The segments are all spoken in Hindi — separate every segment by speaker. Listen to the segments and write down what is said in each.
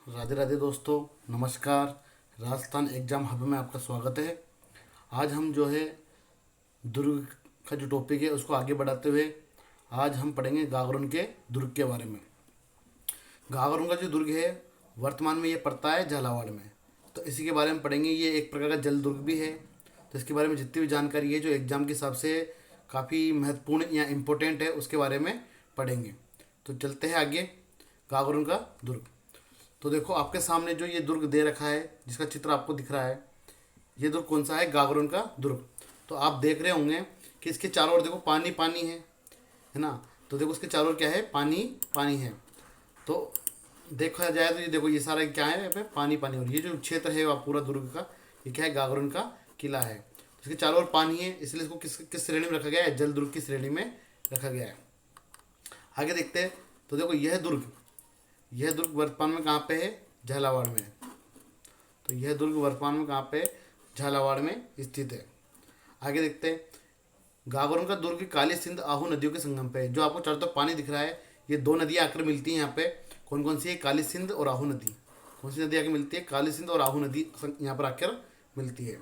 Speaker 1: राधे राधे दोस्तों, नमस्कार। राजस्थान एग्जाम हब में आपका स्वागत है। आज हम जो है दुर्ग का जो टॉपिक है उसको आगे बढ़ाते हुए आज हम पढ़ेंगे गागरोन के दुर्ग के बारे में। गागरोन का जो दुर्ग है वर्तमान में ये पड़ता है झालावाड़ में, तो इसी के बारे में पढ़ेंगे। ये एक प्रकार का जल दुर्ग भी है, तो इसके बारे में जितनी भी जानकारी है जो एग्ज़ाम के हिसाब से काफ़ी महत्वपूर्ण या इम्पोर्टेंट है उसके बारे में पढ़ेंगे। तो चलते हैं आगे। गागरोन का दुर्ग, तो देखो आपके सामने जो ये दुर्ग दे रखा है जिसका चित्र आपको दिख रहा है, ये दुर्ग कौन सा है? गागरोन का दुर्ग। तो आप देख रहे होंगे कि इसके चारों ओर देखो पानी पानी है ना। तो देखो उसके चारों ओर क्या है? पानी पानी है। तो देखा जाए तो ये देखो ये सारा क्या है? यहाँ पे पानी पानी। और ये जो क्षेत्र है वह पूरा दुर्ग का, ये क्या है? गागरोन का किला है। इसके चारों ओर पानी है, इसलिए इसको किस किस श्रेणी में रखा गया है? जल दुर्ग की श्रेणी में रखा गया है। आगे देखते हैं। तो देखो यह दुर्ग वर्तमान में कहाँ पे है? झालावाड़ में है। तो यह दुर्ग वर्तमान में कहाँ पे है? झालावाड़ में स्थित है। आगे देखते हैं। गागरोन का दुर्ग काली सिंध आहू नदियों के संगम पे है। जो आपको चारों तरफ पानी दिख रहा है, ये दो नदियाँ आकर मिलती हैं यहाँ पे। कौन कौन सी है? काली सिंध और आहू नदी। कौन सी नदी आकर मिलती है? काली सिंध और आहू नदी यहाँ पर आकर मिलती है।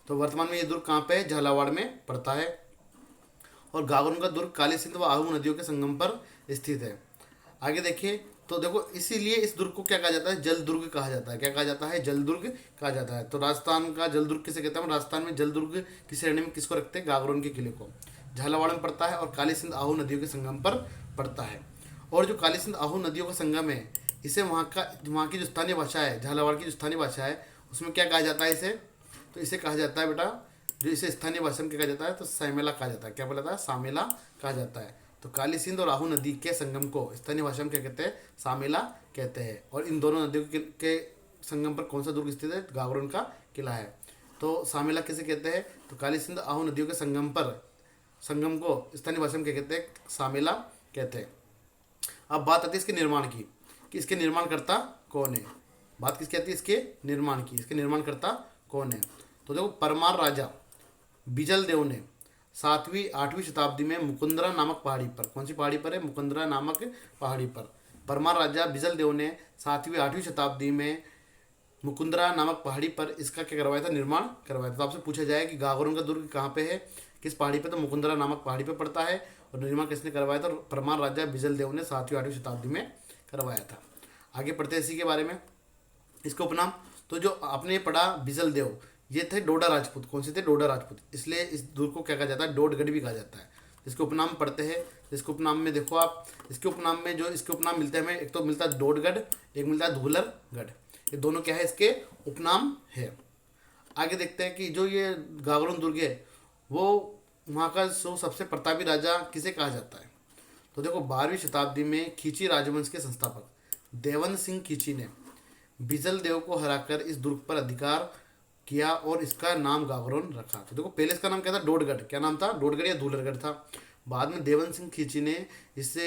Speaker 1: तो वर्तमान में ये दुर्ग कहाँ पे है? झालावाड़ में पड़ता है। और गागरोन का दुर्ग काली सिंध व आहू नदियों के संगम पर स्थित है। आगे देखिए। तो देखो इसीलिए इस दुर्ग को क्या कहा जाता है? जल दुर्ग कहा जाता है। क्या कहा जाता है? जल दुर्ग कहा जाता है। तो राजस्थान का जल दुर्ग किसे कहते हैं? राजस्थान में जल दुर्ग की श्रेणी में किसको रखते हैं? गागरोन के किले को। झालावाड़ में पड़ता है और काली सिंध आहू नदियों के संगम पर पड़ता है। और जो काली सिंध आहू नदियों का संगम है, इसे वहाँ की जो स्थानीय भाषा है, झालावाड़ की जो स्थानीय भाषा है, उसमें क्या कहा जाता है इसे? तो इसे कहा जाता है बेटा, जो इसे स्थानीय भाषा में क्या कहा जाता है? तो सामेला कहा जाता है। क्या बोला था? सामेला कहा जाता है। तो काली सिंध और आहू नदी के संगम को स्थानीय भाषा में क्या कहते हैं? सामेला कहते हैं। और इन दोनों नदियों के संगम पर कौन सा दुर्ग स्थित है? गागरोन का किला है। तो सामेला किसे कहते हैं? तो काली सिंध आहू नदियों के संगम को स्थानीय भाषा में क्या कहते हैं? सामेला कहते हैं। अब बात आती है इसके निर्माण की, कि इसके निर्माणकर्ता कौन है। बात किसकी आती है? इसके निर्माण की। इसके निर्माणकर्ता कौन है? तो देखो परमार राजा बिजल देव ने 7वीं 8वीं शताब्दी में मुकुंदरा नामक पहाड़ी पर, कौन सी पहाड़ी पर है? मुकुंदरा नामक पहाड़ी पर परमार राजा बिजल देव ने 7वीं 8वीं शताब्दी में मुकुंदरा नामक पहाड़ी पर इसका क्या करवाया था? निर्माण करवाया था। तो आपसे पूछा जाए कि गागरोन का दुर्ग कहाँ पे है, किस पहाड़ी पे? तो मुकुंदरा नामक पहाड़ी पे पड़ता है। और निर्माण किसने करवाया था? परमार राजा बिजल देव ने 7वीं 8वीं शताब्दी में करवाया था। आगे पढ़ते हैं इसी के बारे में। इसका उपनाम, तो जो आपने पढ़ा बिजल देव, ये थे डोडा राजपूत। कौन से थे? डोडा राजपूत। इसलिए इस दुर्ग को क्या कहा जाता है? डोडगढ़ भी कहा जाता है। इसके उपनाम पढ़ते हैं। इसके उपनाम में देखो आप, इसके उपनाम में जो इसके उपनाम मिलते हैं हमें, एक तो मिलता है डोडगढ़, एक मिलता है धूलरगढ़। ये दोनों क्या है? इसके उपनाम है। आगे देखते हैं कि जो ये गागरोन दुर्ग है वो वहाँ का सबसे प्रतापी राजा किसे कहा जाता है? तो देखो 12वीं शताब्दी में खींची राजवंश के संस्थापक देवन सिंह खींची ने बिजल देव को हराकर इस दुर्ग पर अधिकार किया और इसका नाम गागरोन रखा। तो देखो पहले इसका नाम क्या था? डोडगढ़। क्या नाम था? डोडगढ़ या धूलरगढ़ था। बाद में देवन सिंह खींची ने इस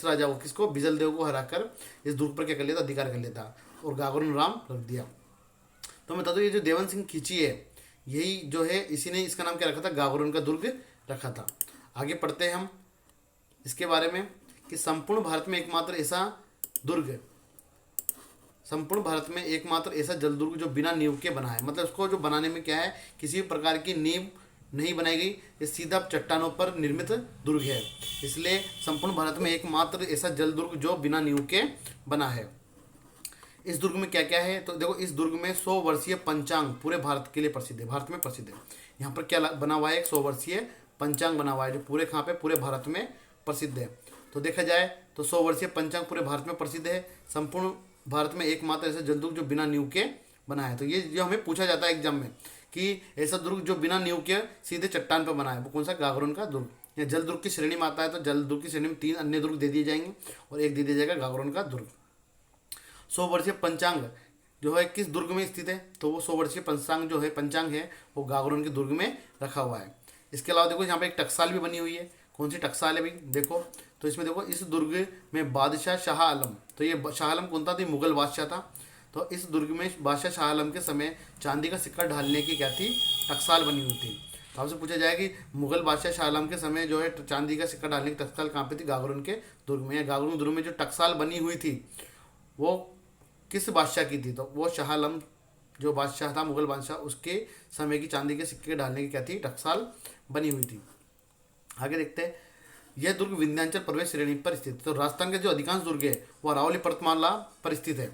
Speaker 1: राजा को, किसको? बिजल देव को हराकर इस दुर्ग पर क्या कर लिया था? अधिकार कर लिया था और गागरोन नाम रख दिया। तो मैं बता दूँ, ये जो देवन सिंह खींची है, यही जो है इसी ने इसका नाम क्या रखा था? गागरोन का दुर्ग रखा था। आगे पढ़ते हैं हम इसके बारे में कि संपूर्ण भारत में एकमात्र ऐसा जल दुर्ग जो बिना नींव के बना है। मतलब उसको जो बनाने में क्या है, किसी भी प्रकार की नींव नहीं बनाई गई, ये सीधा चट्टानों पर निर्मित दुर्ग है। इसलिए संपूर्ण भारत में एकमात्र ऐसा जल दुर्ग जो बिना नींव के बना है। इस दुर्ग में क्या क्या है? तो देखो इस दुर्ग में 100 वर्षीय पंचांग पूरे भारत के लिए प्रसिद्ध है, भारत में प्रसिद्ध है। यहाँ पर क्या बना हुआ है? एक 100 वर्षीय पंचांग बना हुआ है, जो पूरे कहाँ पे? पूरे भारत में प्रसिद्ध है। तो देखा जाए तो 100 वर्षीय पंचांग पूरे भारत में प्रसिद्ध है। संपूर्ण भारत में एकमात्र ऐसा जल दुर्ग जो बिना नींव के बना है। तो ये जो हमें पूछा जाता है एग्जाम में कि ऐसा दुर्ग जो बिना नींव के सीधे चट्टान पर बना है, वो कौन सा? गागरोन का दुर्ग। या जल दुर्ग की श्रेणी में आता है, तो जल दुर्ग की श्रेणी में 3 अन्य दुर्ग दे दिए जाएंगे और एक दे दिया जाएगा गागरोन का दुर्ग। 100 वर्षीय पंचांग जो है किस दुर्ग में स्थित है? तो वो 100 वर्षीय पंचांग है वो गागरोन के दुर्ग में रखा हुआ है। इसके अलावा देखो यहाँ पे एक टकसाल भी बनी हुई है। कौन सी टकसाल है भाई? देखो तो इसमें देखो इस दुर्ग में बादशाह शाह आलम, तो ये शाह आलम कौन था? तो मुगल बादशाह था। तो इस दुर्ग में बादशाह शाह आलम के समय चांदी का सिक्का ढालने की क्या थी? टकसाल बनी हुई थी। तो आपसे पूछा जाए कि मुगल बादशाह शाह आलम के समय जो है चांदी का सिक्का डालने की टकसाल कहाँ पे थी? गागरोन के दुर्ग में। गागरोन दुर्ग में जो टकसाल बनी हुई थी वो किस बादशाह की थी? तो वो शाह आलम जो बादशाह था, मुगल बादशाह, उसके समय की चांदी के सिक्के डालने की क्या थी, टकसाल बनी हुई थी। आगे देखते हैं, यह दुर्ग विंध्याचल पर्वत श्रेणी पर स्थित है। तो राजस्थान के जो अधिकांश दुर्ग है वो अरावली पर्वतमाला पर स्थित है,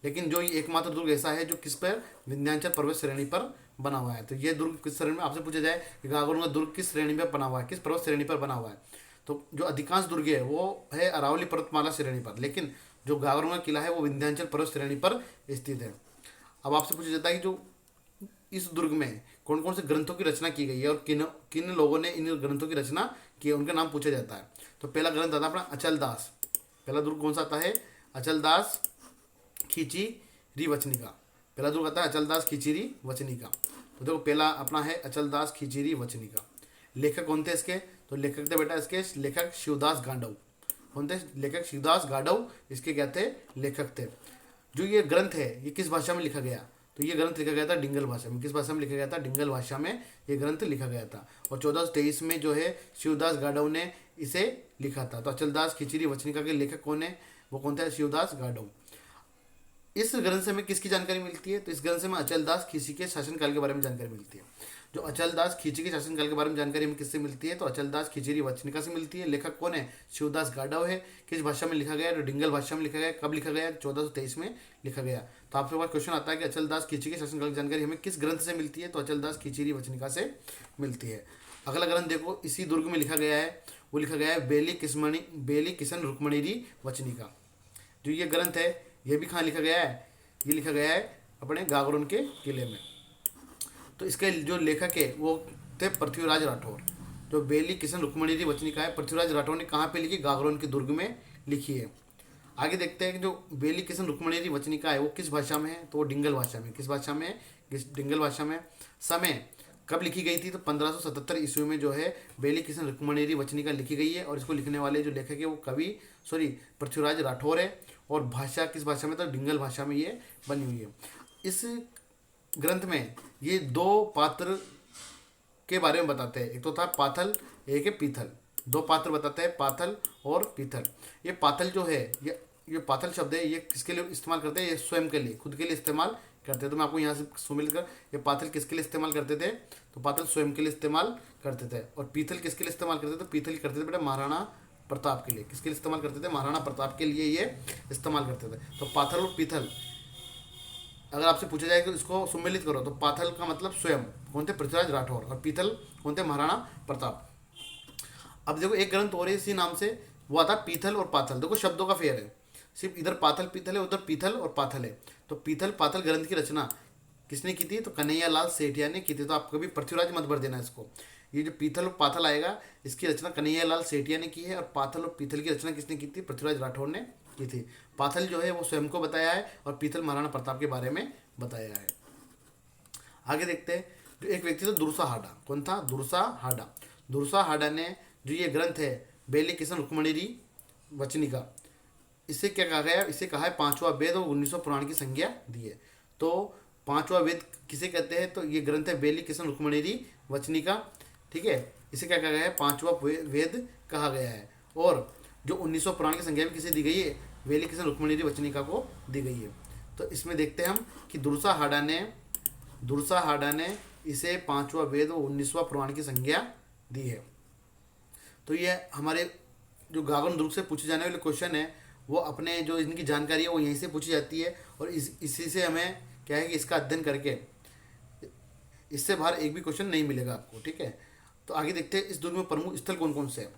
Speaker 1: लेकिन जो ये एकमात्र दुर्ग ऐसा है जो किस पर, विंध्याचल पर्वत श्रेणी पर बना हुआ है। तो ये दुर्ग किस श्रेणी में, आपसे पूछा जाए कि गागरोन का दुर्ग किस श्रेणी में बना हुआ है, किस पर्वत श्रेणी पर बना हुआ है, तो जो अधिकांश दुर्ग है वो है अरावली पर्वतमाला श्रेणी पर, लेकिन जो गागरोन का किला है वो विंध्याचल पर्वत श्रेणी पर स्थित है। अब आपसे पूछा जाता है कि जो इस दुर्ग में कौन कौन से ग्रंथों की रचना की गई है और किन किन लोगों ने इन ग्रंथों की रचना की है, उनका नाम पूछा जाता है। तो पहला ग्रंथ आता है अपना अचल दास। पहला दुर्ग कौन सा आता है, अचल दास खींची वचनिका। पहला दुर्ग आता है अचल दास खींची वचनिका। तो देखो पहला अपना है अचल दास खींची वचनिका। लेखक कौन थे इसके, तो लेखक थे बेटा इसके लेखक शिवदास गांडव। कौन थे, लेखक शिवदास गांडव इसके क्या थे, लेखक थे। जो ये ग्रंथ है ये किस भाषा में लिखा गया, तो ये ग्रंथ लिखा गया था डिंगल भाषा में। किस भाषा में लिखा गया था, डिंगल भाषा में ये ग्रंथ लिखा गया था। और 1423 में जो है शिवदास गाडव ने इसे लिखा था। तो अचलदास खिचड़ी वचनिका के लेखक कौन है, वो कौन थे, शिवदास गाडव। इस ग्रंथ से हमें किसकी जानकारी मिलती है, तो इस ग्रंथ से हमें अचलदास खींची के शासनकाल के बारे में जानकारी मिलती है। जो अचलदास खींची के शासनकाल के बारे में जानकारी हमें किससे मिलती है, तो अचलदास खिचड़ी वचनिका से मिलती है। लेखक कौन है, शिवदास गाडव है। किस भाषा में लिखा गया, तो डिंगल भाषा में लिखा गया। कब लिखा गया, 1423 में लिखा गया। तो आपके पास क्वेश्चन आता है कि अचलदास खींची के शासनकाल की जानकारी हमें किस ग्रंथ से मिलती है, तो अचलदास खिचड़ी वचनिका से मिलती है। अगला ग्रंथ देखो इसी दुर्ग में लिखा गया है, वो लिखा गया है बेली किशन रुक्मणी वचनिका। जो ये ग्रंथ है ये भी कहाँ लिखा गया है, ये लिखा गया है अपने गागरोन के किले में। तो इसके जो लेखक है वो थे पृथ्वीराज राठौर। जो बेली किशन रुक्मणी वचनिका है, पृथ्वीराज राठौर ने कहाँ पे लिखी, गागरोन के दुर्ग में लिखी है। आगे देखते हैं कि जो बेली किशन रुक्मणी वचनिका है वो किस भाषा में है, तो वो डिंगल भाषा में। किस भाषा में, डिंगल भाषा में। समय कब लिखी गई थी, तो 1577 ईस्वी में जो है बेली किशन रुक्मणी वचनिका लिखी गई है। और इसको लिखने वाले जो लेखक है वो पृथ्वीराज राठौर है। और भाषा किस भाषा में, तो डिंगल भाषा में ये बनी हुई है। इस ग्रंथ में ये दो पात्र के बारे में बताते हैं, एक तो था पाथल, एक है पीथल। दो पात्र बताते हैं, पाथल और पीथल। ये पाथल जो है ये पाथल शब्द है, ये किसके लिए इस्तेमाल करते हैं, ये स्वयं के लिए, खुद के लिए इस्तेमाल करते हैं। तो मैं आपको यहाँ से सुमिल कर, ये पाथल किसके लिए इस्तेमाल करते थे, तो पाथल स्वयं के लिए इस्तेमाल करते थे। और पीथल किसके लिए इस्तेमाल करते थे, तो पीथल करते थे बेटा महाराणा प्रताप के लिए। किसके लिए इस्तेमाल करते थे, महाराणा प्रताप के लिए ये इस्तेमाल करते थे। तो पाथल और पीथल अगर आपसे पूछा जाए तो इसको सम्मिलित करो, तो पाथल का मतलब स्वयं कौन थे, पृथ्वीराज राठौर। और पीथल कौन थे, महाराणा प्रताप। अब देखो एक ग्रंथ और है इसी नाम से, वो आता है पीथल और पाथल। देखो शब्दों का फेयर है, सिर्फ इधर पाथल पीथल है, उधर पीथल और पाथल है। तो पीथल पाथल ग्रंथ की रचना किसने की थी, तो कन्हैया लाल सेठिया ने की थी। तो आप कभी पृथ्वीराज मत भर देना इसको। ये जो पीथल और पाथल आएगा इसकी रचना कन्हैया लाल सेठिया ने की है, और पाथल और पीथल की रचना किसने की थी, पृथ्वीराज राठौर ने की थी। पाथल जो है वो स्वयं को बताया है, और पीथल महाराणा प्रताप के बारे में बताया है। आगे देखते हैं, जो एक व्यक्ति था दुर्सा हाडा। कौन था, दुर्सा हाडा। दुर्सा हाडा ने जो ये ग्रंथ है बेली किशन रुक्मणी वचनिका, इसे क्या कहा गया, इसे कहा है पांचवा वेद और 1900 पुराण की संज्ञा दी है। तो पांचवा वेद किसे कहते हैं, तो ये ग्रंथ है बेली किशन रुक्मणी वचनिका। ठीक है, इसे क्या कहा गया है, पांचवा वेद कहा गया है। और जो 1900 पुराण की संज्ञा में किसे दी गई है, बेली किशन रुक्मणी वचनिका को दी गई है। तो इसमें देखते हैं हम कि दुर्सा हाडा ने इसे पांचवा वेद और 19वां पुराण की संज्ञा दी है। तो ये हमारे जो गागन दुर्ग से पूछे जाने वाले क्वेश्चन है वो अपने जो इनकी जानकारी है वो यहीं से पूछी जाती है। और इसी से हमें क्या है कि इसका अध्ययन करके इससे बाहर एक भी क्वेश्चन नहीं मिलेगा आपको। ठीक है, तो आगे देखते हैं इस दुर्ग में प्रमुख स्थल कौन कौन से हैं।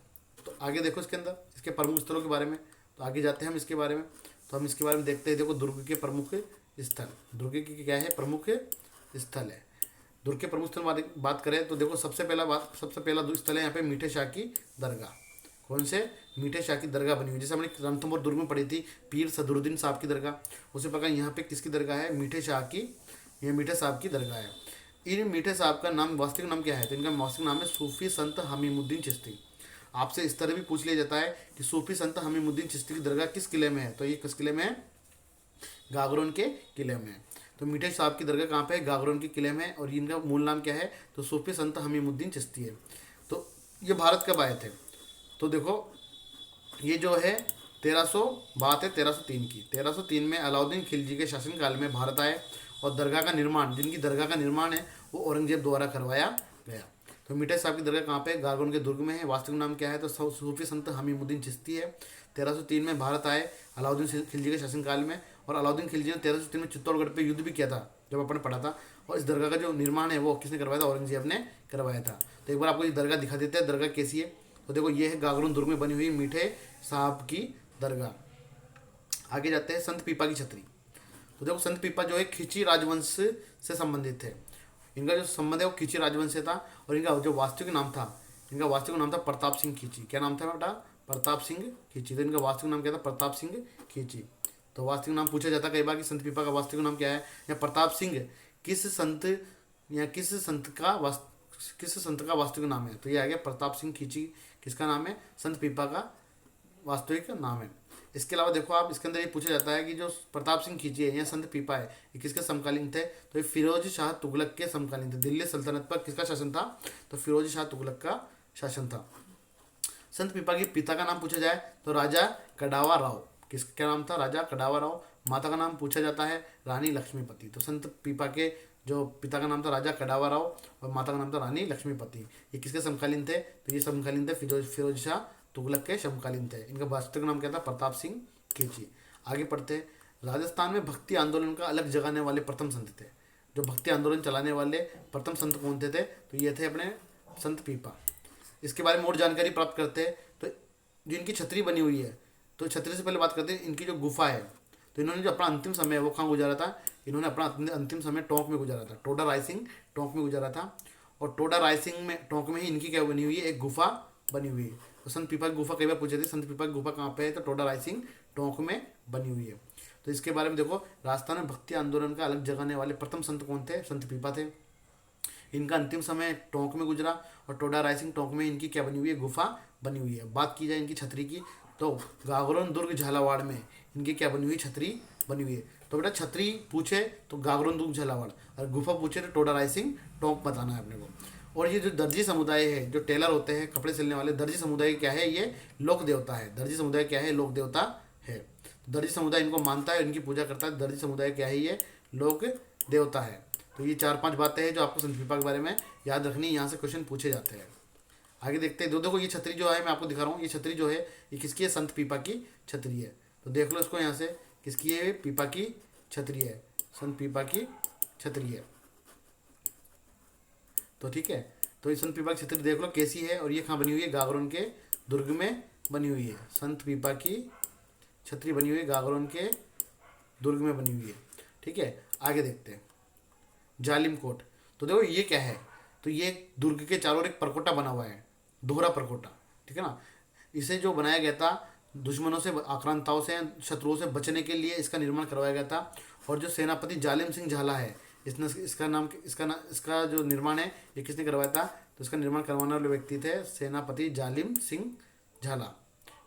Speaker 1: तो आगे देखो इसके अंदर इसके प्रमुख स्थलों के बारे में, तो आगे जाते हैं हम इसके बारे में। तो हम इसके बारे में देखते हैं। देखो दुर्ग के प्रमुख स्थल, दुर्ग की क्या है, प्रमुख स्थल है। दुर्ग के प्रमुख स्थल बात करें तो देखो सबसे पहला स्थल है यहाँ पे मीठे शाह की दरगाह। कौन से, मीठे शाह की दरगाह बनी हुई, जैसे हमने रणथंभौर दुर्ग में पढ़ी थी पीर सदरुद्दीन साहब की दरगाह, उसी प्रकार यहाँ पे किसकी दरगाह है, मीठे शाह की, ये मीठे साहब की दरगाह है। इन मीठे साहब का नाम वास्तविक नाम क्या है, तो इनका वास्तविक नाम है सूफी संत हमीमुद्दीन चिश्ती। आपसे इस तरह भी पूछ लिया जाता है कि सूफी संत हमीमुद्दीन चिश्ती की दरगाह किस किले में है, तो ये किस किले में है, गागरोन के किले में है। तो मीठे साहब की दरगाह कहाँ पे है, गागरोन के किले में है। और इनका मूल नाम क्या है, तो सूफी संत हमीमुद्दीन चिश्ती है। तो ये भारत कब आए थे, तो देखो ये जो है बात है 1303 की। 1303 में अलाउद्दीन खिलजी के शासनकाल में भारत आए और दरगाह का निर्माण, जिनकी दरगाह का निर्माण है वो औरंगजेब द्वारा करवाया गया। तो मीठे साहब की दरगाह कहाँ पे? गागरोन के दुर्ग में है। वास्तविक नाम क्या है? तो सूफी संत हमीमुद्दीन चिश्ती है। 1303 में भारत आए अलाउद्दीन खिलजी के शासनकाल में, और अलाउद्दीन खिलजी ने 1303 में चित्तौड़गढ़ पे युद्ध भी किया था, जब अपन ने पढ़ा था। और इस दरगाह का जो निर्माण है वो किसने करवाया था? औरंगजेब ने करवाया था। तो एक बार आपको ये दरगाह दिखा देते हैं, दरगाह कैसी है। तो देखो ये है गागरोन दुर्ग में बनी हुई मीठे साहब की दरगाह। आगे जाते हैं संत पीपा की छतरी। तो देखो संत पीपा जो है खिची राजवंश से संबंधित है। इनका जो संबंध है वो खिची राजवंश से था, और इनका जो वास्तविक नाम था, इनका वास्तविक नाम था प्रताप सिंह खींची। क्या नाम था बेटा? प्रताप सिंह खींची। तो इनका वास्तविक नाम क्या था? प्रताप सिंह खींची। तो वास्तविक नाम पूछा जाता है कई बार कि संत पीपा का वास्तविक नाम क्या है, या प्रताप सिंह किस संत या किस संत का वास्तविक नाम है? तो ये आ गया प्रताप सिंह खींची किसका नाम है? संत पीपा का वास्तविक नाम है। इसके अलावा देखो आप, इसके अंदर ये पूछा जाता है कि जो प्रताप सिंह खींची है या संत पीपा है, ये किसके समकालीन थे? तो ये फिरोज शाह तुगलक के समकालीन थे। दिल्ली सल्तनत पर किसका शासन था? तो फिरोज शाह तुगलक का शासन था। संत पीपा के पिता का नाम पूछा जाए तो राजा कडावा राव। किसका नाम था? राजा कडावा राव। माता का नाम पूछा जाता है रानी लक्ष्मीपति। तो संत पीपा के जो पिता का नाम था राजा कडावा राव, और माता का नाम था रानी लक्ष्मीपति। ये किसके समकालीन थे? तो ये समकालीन थे फिरोज शाह तुगलक के समकालीन थे। इनका वास्तविक नाम क्या था? प्रताप सिंह खींची। आगे पढ़ते हैं। राजस्थान में भक्ति आंदोलन का अलग जगाने वाले प्रथम संत थे। जो भक्ति आंदोलन चलाने वाले प्रथम संत कौन थे? तो ये थे अपने संत पीपा। इसके बारे में और जानकारी प्राप्त करते हैं। तो जो इनकी छतरी बनी हुई है, तो छतरी से पहले बात करते हैं इनकी जो गुफा है। तो इन्होंने जो अपना अंतिम समय है वो कहाँ गुजारा था? इन्होंने अपना अंतिम समय टोंक में गुजारा था। टोडा रायसिंग टोंक में गुजारा था। और टोडा रायसिंग में टोंक में ही इनकी क्या बनी हुई है? एक गुफा बनी हुई है। तो संत पीपा की गुफा कई बार पूछे थे, संत पीपा की गुफा कहाँ पे है? तो टोडा रायसिंग टोंक में बनी हुई है। तो इसके बारे में देखो, राजस्थान में भक्ति आंदोलन का अलग जगाने वाले प्रथम संत कौन थे? संत पीपा थे। इनका अंतिम समय टोंक में गुजरा, और टोडा रायसिंग टोंक में इनकी क्या बनी हुई है? गुफा बनी हुई है। बात की जाए इनकी छतरी की, तो गागरोन दुर्ग झालावाड़ में इनकी क्या बनी हुई? छतरी बनी हुई है। तो बेटा छतरी पूछे तो गागरोन दुर्ग झालावाड़, और गुफा पूछे तो टोडा रायसिंग टोंक बताना है अपने को। और ये जो दर्जी समुदाय है, जो टेलर होते हैं कपड़े सिलने वाले, दर्जी समुदाय क्या है? ये लोक देवता है। दर्जी समुदाय क्या है? लोक देवता है। दर्जी समुदाय इनको मानता है, इनकी पूजा करता है। दर्जी समुदाय क्या है? ये लोक देवता है। तो ये 4-5 बातें हैं जो आपको संत पीपा के बारे में याद रखनी, यहाँ से क्वेश्चन पूछे जाते हैं। आगे देखते हैं। देखो ये छतरी जो है मैं आपको दिखा रहा हूँ, ये छतरी जो है ये किसकी है? संत पीपा की छतरी है। तो देख लो इसको यहाँ से, किसकी है? पीपा की छतरी है, संत पीपा की छतरी है। तो ठीक है, तो ये संत पीपा की छतरी देख लो कैसी है, और ये कहाँ बनी हुई है? गागरोन के दुर्ग में बनी हुई है। संत पीपा की छतरी बनी हुई है, गागरोन के दुर्ग में बनी हुई है। ठीक है, आगे देखते हैं। जालिम कोट। तो देखो ये क्या है? तो ये दुर्ग के चारों ओर एक परकोटा बना हुआ है, दोहरा परकोटा। ठीक है ना। इसे जो बनाया गया था दुश्मनों से, आक्रांताओं से, शत्रुओं से बचने के लिए इसका निर्माण करवाया गया था। और जो सेनापति जालिम सिंह झाला है, इसने इसका जो निर्माण है ये किसने करवाया था? तो इसका निर्माण करवाने वाले व्यक्ति थे सेनापति जालिम सिंह झाला।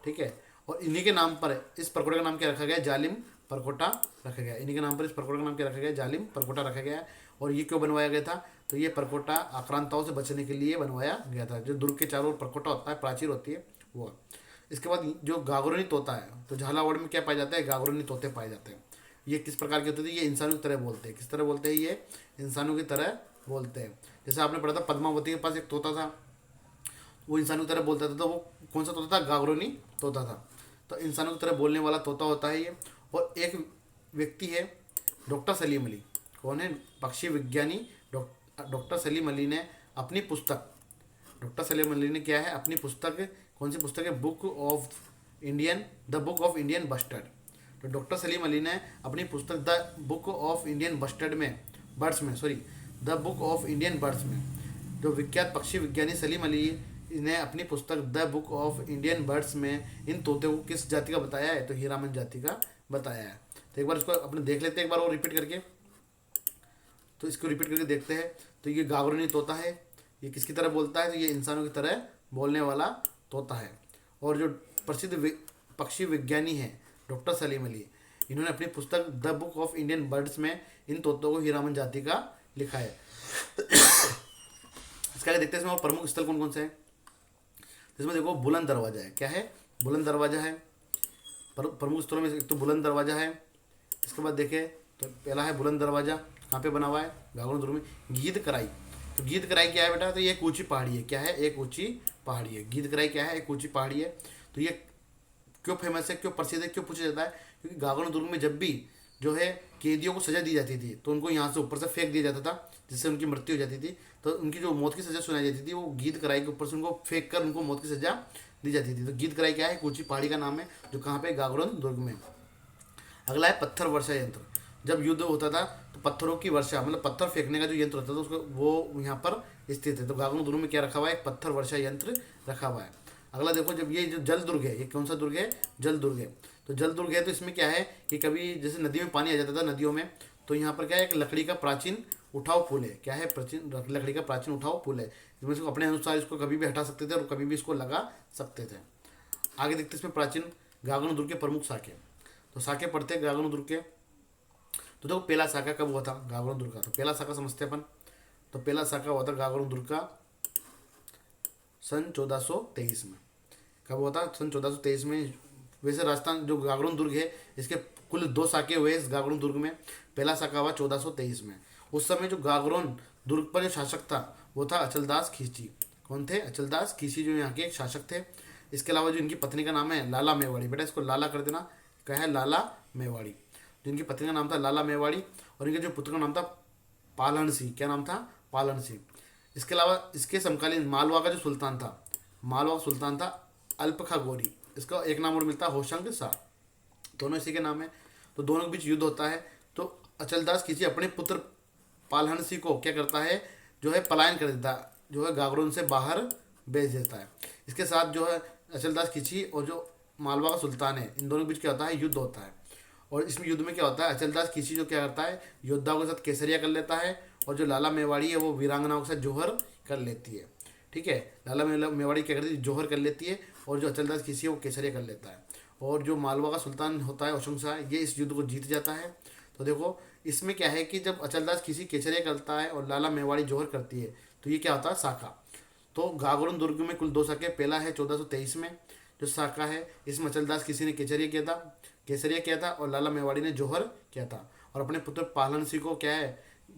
Speaker 1: ठीक है, और इन्हीं के नाम पर इस परकोटे का नाम क्या रखा गया? जालिम परकोटा रखा गया। इन्हीं के नाम पर इस परकोटे का नाम क्या रखा गया? जालिम परकोटा रखा गया। और ये क्यों बनवाया गया था? तो ये परकोटा आक्रांताओं से बचने के लिए बनवाया गया था। जो दुर्ग के चारों ओर परकोटा होता है, प्राचीर होती है, वो। इसके बाद जो गागरोनी तोता है, तो झालावाड़ में क्या पाया जाता है? गागरोनी तोते पाए जाते हैं। ये किस प्रकार के होते थे? ये इंसानों की तरह बोलते हैं। किस तरह बोलते हैं? ये इंसानों की तरह बोलते हैं। जैसे आपने पढ़ा था पद्मावती के पास एक तोता था, वो इंसानों की तरह बोलता था। तो वो कौन सा तोता था? गागरोनी तोता था। तो इंसानों की तरह बोलने वाला तोता होता है ये। और एक व्यक्ति है डॉक्टर सलीम अली। कौन है? पक्षी विज्ञानी डॉक्टर सलीम अली ने अपनी पुस्तक, डॉक्टर सलीम अली ने क्या है? अपनी पुस्तक, कौन सी पुस्तक है? The book of Indian bustard. तो डॉक्टर सलीम अली ने अपनी पुस्तक the book of Indian birds में जो विख्यात पक्षी विज्ञानी सलीम अली ने अपनी पुस्तक the book of Indian birds में इन तोते को किस जाति का बताया है? तो हीरामन जाति का बताया है। तो एक बार इसको अपने देख लेते हैं, एक बार और रिपीट करके। तो इसको रिपीट करके देखते हैं। तो ये गागरोनी तोता है, ये किसकी तरह बोलता है? तो ये इंसानों की तरह बोलने वाला तोता है। और जो प्रसिद्ध पक्षी विज्ञानी है डॉक्टर सलीम अली, इन्होंने अपनी पुस्तक the book of Indian birds में इन तोतों को हीरामन जाति का लिखा है। इसका आगे देखते हैं इसमें प्रमुख स्थल कौन कौन से हैं। इसमें देखो बुलंद दरवाजा है। क्या है? बुलंद दरवाजा है। प्रमुख स्थलों में एक तो बुलंद दरवाजा है। इसके बाद देखें तो पहला है बुलंद दरवाजा, कहाँ पे बना हुआ है, गागरोन दुर्ग में। गीद कराई, तो गीद कराई क्या है बेटा, तो ये एक ऊंची पहाड़ी है। क्या है, एक ऊंची पहाड़ी है। गीद कराई क्या है, एक ऊंची पहाड़ी है। तो ये क्यों फेमस है, क्यों प्रसिद्ध है, क्यों पूछा जाता है, क्योंकि गागरोन दुर्ग में जब भी जो है कैदियों को सजा दी जाती थी तो उनको यहाँ से ऊपर से फेंक दिया जाता था, जिससे उनकी मृत्यु हो जाती थी। तो उनकी जो मौत की सजा सुनाई जाती थी वो गीद कराई के ऊपर से उनको फेंक कर उनको मौत की सजा दी जाती थी। तो गीद कराई क्या है, एक ऊंची पहाड़ी का नाम है जो कहाँ पे, गागरोन दुर्ग में। अगला है पत्थर वर्षा यंत्र। जब युद्ध होता था तो पत्थरों की वर्षा, मतलब पत्थर फेंकने का जो यंत्र होता था उसको, वो यहाँ पर स्थित है। तो गागरोन दुर्ग में क्या रखा हुआ है, एक पत्थर वर्षा यंत्र रखा हुआ है। अगला देखो, जब ये जो जल दुर्ग है, ये कौन सा दुर्ग है, जल दुर्ग है। तो जल दुर्ग है तो इसमें क्या है कि कभी जैसे नदी में पानी आ जाता था, नदियों में, तो यहाँ पर क्या है, एक लकड़ी का प्राचीन उठाव पुल है। क्या है, प्राचीन लकड़ी का प्राचीन उठाव पुल है, जिसमें इसको अपने अनुसार इसको कभी भी हटा सकते थे और कभी भी इसको लगा सकते थे। आगे देखते हैं इसमें प्राचीन गागरोन दुर्ग के प्रमुख शाखे। तो शाखे पढ़ते हैं गागरोन दुर्ग के। तो देखो पहला शाखा कब हुआ था गागरोन दुर्ग का, तो पहला शाखा समझते हैं अपन। तो पहला शाखा हुआ था गागरोन दुर्ग का सन 1423 में। कब हुआ था, सन 1423 में। वैसे राजस्थान जो गागरोन दुर्ग है इसके कुल 2 शाखे हुए इस गागरोन दुर्ग में। पहला शाखा हुआ 1423 में। उस समय जो गागरोन दुर्ग पर जो शासक था वो था अचलदास खिलजी। कौन थे, अचलदास खिलजी, जो यहाँ के एक शासक थे। इसके अलावा जो इनकी पत्नी का नाम है लाला मेवाड़ी, बेटा इसको लाला कर देना, क्या है, लाला मेवाड़ी। जिनकी पत्नी का नाम था लाला मेवाड़ी और इनके जो पुत्र का नाम था पालन सिंह। क्या नाम था, पालन सिंह। इसके अलावा इसके समकालीन मालवा का जो सुल्तान था, मालवा का सुल्तान था अल्पखा गोरी। इसका एक नाम और मिलता है होशंग शाह, दोनों इसी के नाम है। तो दोनों के बीच युद्ध होता है। तो अचलदास खिलजी अपने पुत्र पालहन सिंह को क्या करता है, जो है पलायन कर देता है, जो है गागरोन से बाहर भेज देता है। इसके साथ जो है अचलदास खिलजी और जो मालवा का सुल्तान है, इन दोनों के बीच क्या होता है, युद्ध होता है। और इसमें युद्ध में क्या होता है, अचलदास खिलजी जो क्या करता है, योद्धाओं के साथ केसरिया कर लेता है और जो लाला मेवाड़ी है वो वीरांगनाओं के साथ जोहर कर लेती है। ठीक है, लाला मेवाड़ी क्या करती है, जोहर कर लेती है और जो अचलदास खिलजी है वो केसरिया कर लेता है। और जो मालवा का सुल्तान होता है होशंग शाह, ये इस युद्ध को जीत जाता है। तो देखो इसमें क्या है कि जब अचलदास किसी केसरिया करता है और लाला मेवाड़ी जोहर करती है तो ये क्या होता है, शाखा। तो गागरोन दुर्ग में कुल 2 शाखे। पहला है 1423 में जो शाखा है, इसमें अचलदास किसी ने केसरिया किया था और लाला मेवाड़ी ने जोहर किया था और अपने पुत्र पालन सिंह को क्या है,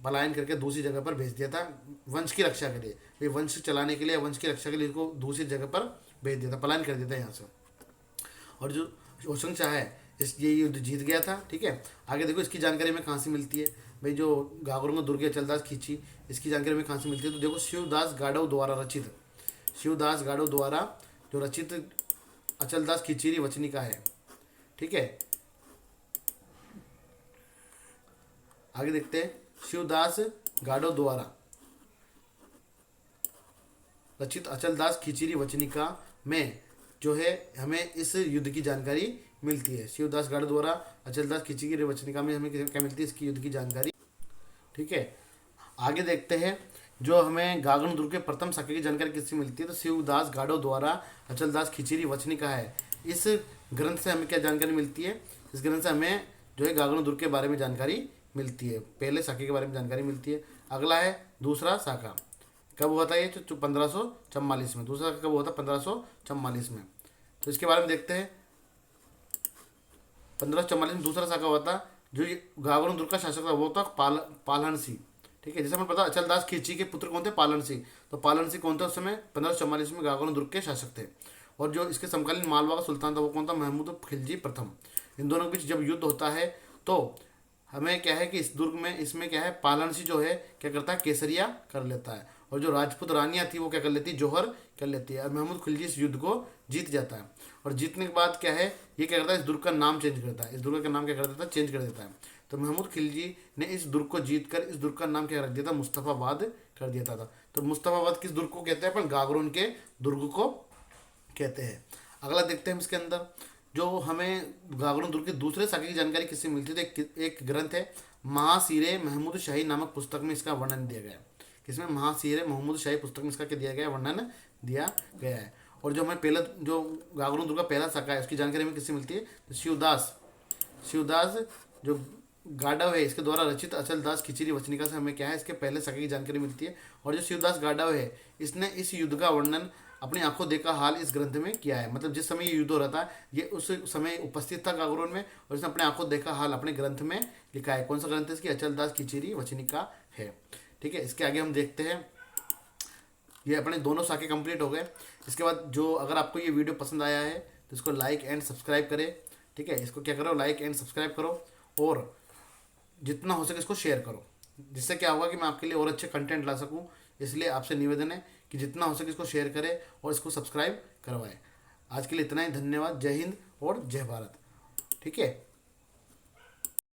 Speaker 1: पलायन करके दूसरी जगह पर भेज दिया था वंश की रक्षा के लिए। भाई वंश चलाने के लिए, वंश की रक्षा के लिए इनको दूसरी जगह पर भेज दिया था, पलायन कर दिया था यहाँ से। और जो होशंग शाह है ये युद्ध जीत गया था। ठीक है, आगे देखो इसकी जानकारी में कहाँ से मिलती है, भाई जो गागरोन का दुर्ग अचलदास खिंची, इसकी जानकारी में कहाँ से मिलती है। तो देखो शिवदास गाडव द्वारा रचित, शिवदास गाडव द्वारा जो रचित अचलदास खिचीरी वचनिका है। ठीक है, आगे देखते हैं शिवदास गाडव द्वारा रचित अचलदास खिचीरी वचनिका में जो है हमें इस युद्ध की जानकारी मिलती है। शिवदास गाडव द्वारा अचलदास खिचीरी वचनिका में हमें क्या मिलती है, इसकी युद्ध की जानकारी। ठीक है, आगे देखते हैं जो हमें गागरोन दुर्ग के प्रथम शाखा की जानकारी किससे मिलती है। तो शिवदास गाडव द्वारा अचलदास खिचीरी वचनिका है। इस ग्रंथ से हमें क्या जानकारी मिलती है, इस ग्रंथ से हमें जो है गागरोन दुर्ग के बारे में जानकारी मिलती है, पहले शाखा के बारे में जानकारी मिलती है। अगला है दूसरा शाखा, कब हुआ था ये, तो 1544 में। दूसरा शाखा कब हुआ था, 1544 में। तो इसके बारे में देखते हैं। 1544 में दूसरा शाखा हुआ था। जो गागरोन दुर्ग का शासक था वो था पालहन सिंह। ठीक है, जैसे हमें पता अचलदास खिलजी के पुत्र कौन थे, पालन सिंह। तो पालन सिंह कौन थे उस समय, 1544 में गागरोन दुर्ग के शासक थे। और जो इसके समकालीन मालवा का सुल्तान था वो कौन था, महमूद खिलजी प्रथम। इन दोनों के बीच जब युद्ध होता है तो हमें क्या है कि इस दुर्ग में, इसमें क्या है, पालन सिंह जो है क्या करता है, केसरिया कर लेता है और जो राजपूत रानियाँ थी वो क्या कर लेती है, जोहर कर लेती है। और महमूद खिलजी इस युद्ध को जीत जाता है और जीतने के बाद क्या है, ये क्या करता है, इस दुर्ग का नाम चेंज करता है। इस दुर्ग का नाम क्या कर देता है, चेंज कर देता है। तो महमूद खिलजी ने इस दुर्ग को जीत कर इस दुर्ग का नाम क्या रख दिया था, मुस्तफ़ाबाद कर दिया था। तो मुस्तफ़ाबाद किस दुर्ग को कहते हैं, अपन गागरोन के दुर्ग को कहते हैं। अगला देखते हैं हम इसके अंदर जो हमें गागरोन दुर्ग के दूसरे शाखा की जानकारी किससे मिलती है। तो एक ग्रंथ है महासीरे महमूद शाही नामक पुस्तक में इसका वर्णन दिया गया है। किसमें, महासीरे महमूद शाही पुस्तक में इसका क्या दिया गया है, वर्णन दिया गया है। और जो हमें पहला जो गागरोन दुर्ग का पहला शाखा है उसकी जानकारी हमें किससे मिलती है, तो शिवदास जो गाडव है इसके द्वारा रचित अचलदास खिचीरी वचनिका से हमें क्या है, इसके पहले शाखा की जानकारी मिलती है। और जो शिवदास गाडव है इसने इस युद्ध का वर्णन अपनी आंखों देखा हाल इस ग्रंथ में किया है। मतलब जिस समय ये युद्ध हो रहा था ये उस समय उपस्थित था गागरोन में, और इसने अपने आंखों देखा हाल अपने ग्रंथ में लिखा है। कौन सा ग्रंथ है इसकी? अचलदास खिचड़ी वचनिका है। ठीक है, इसके आगे हम देखते हैं। ये अपने दोनों साखे कंप्लीट हो गए। इसके बाद जो, अगर आपको ये वीडियो पसंद आया है तो इसको लाइक एंड सब्सक्राइब करें। ठीक है, इसको क्या करो, लाइक एंड सब्सक्राइब करो, और जितना हो सके इसको शेयर करो। जिससे क्या होगा कि मैं आपके लिए और अच्छे कंटेंट ला सकूं। इसलिए आपसे निवेदन है कि जितना हो सके इसको शेयर करें और इसको सब्सक्राइब करवाएं। आज के लिए इतना ही, धन्यवाद। जय हिंद और जय भारत। ठीक है।